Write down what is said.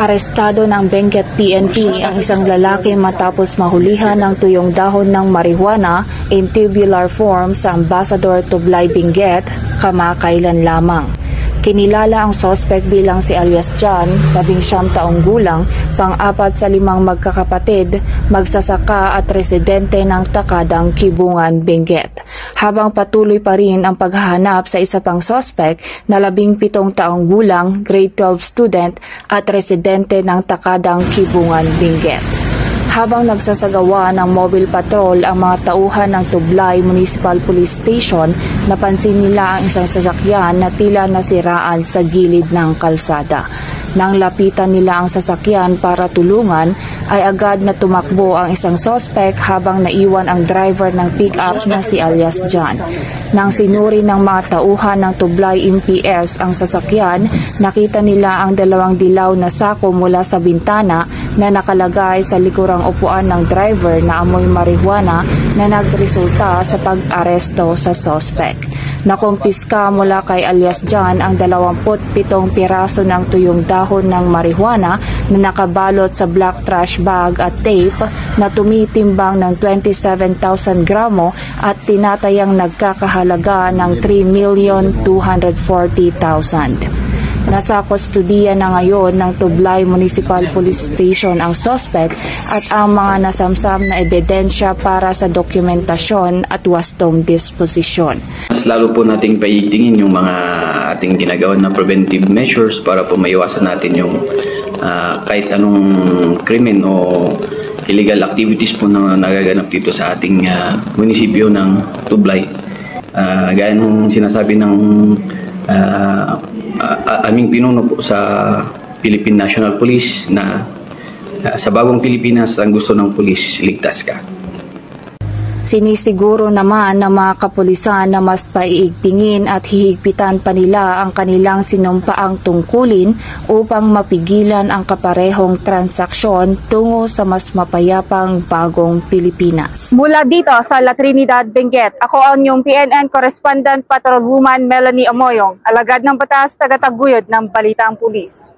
Arestado ng Benguet PNP ang isang lalaki matapos mahulihan ng tuyong dahon ng marijuana in tubular form sa Ambassador Tublay, Benguet kamakailan lamang. Kinilala ang suspect bilang si alias John, 19 taong gulang, pang-apat sa 5 magkakapatid, magsasaka at residente ng Takadang, Kibungan, Benguet. Habang patuloy pa rin ang paghahanap sa isa pang suspect na 17 taong gulang, grade 12 student at residente ng Takadang, Kibungan, Benguet. Habang nagsasagawa ng mobile patrol ang mga tauhan ng Tublay Municipal Police Station, napansin nila ang isang sasakyan na tila nasiraan sa gilid ng kalsada. Nang lapitan nila ang sasakyan para tulungan, ay agad na tumakbo ang isang suspect habang naiwan ang driver ng pick-up na si alias John. Nang sinuri ng mga tauhan ng Tublay MPS ang sasakyan, nakita nila ang 2 dilaw na sako mula sa bintana na nakalagay sa likurang upuan ng driver na amoy marijuana na nagresulta sa pag-aresto sa suspect. Nakumpiska mula kay alias John ang 27 piraso ng tuyong dahon ng marijuana na nakabalot sa black trash bag at tape na tumitimbang ng 27,000 gramo at tinatayang nagkakahalaga ng 3,240,000. Nasa kustudiya na ngayon ng Tublay Municipal Police Station ang suspect at ang mga nasamsam na ebidensya para sa dokumentasyon at wastong disposisyon. Mas lalo po nating paitingin yung mga ating ginagawa na preventive measures para po maiwasan natin yung kahit anong krimen o illegal activities po na nagaganap dito sa ating munisipyo ng Tublay. Gaya ng sinasabi ng aming pinuno po sa Philippine National Police na sa bagong Pilipinas ang gusto ng pulis, ligtas ka. Sinisiguro naman ng mga kapulisan na mas paiigtingin at hihigpitan pa nila ang kanilang sinumpaang tungkulin upang mapigilan ang kaparehong transaksyon tungo sa mas mapayapang bagong Pilipinas. Mula dito sa La Trinidad, Benguet, ako ang inyong PNN Correspondent Patrolwoman Melanie Amoyong, alagad ng batas, tagataguyod ng Balitang Pulis.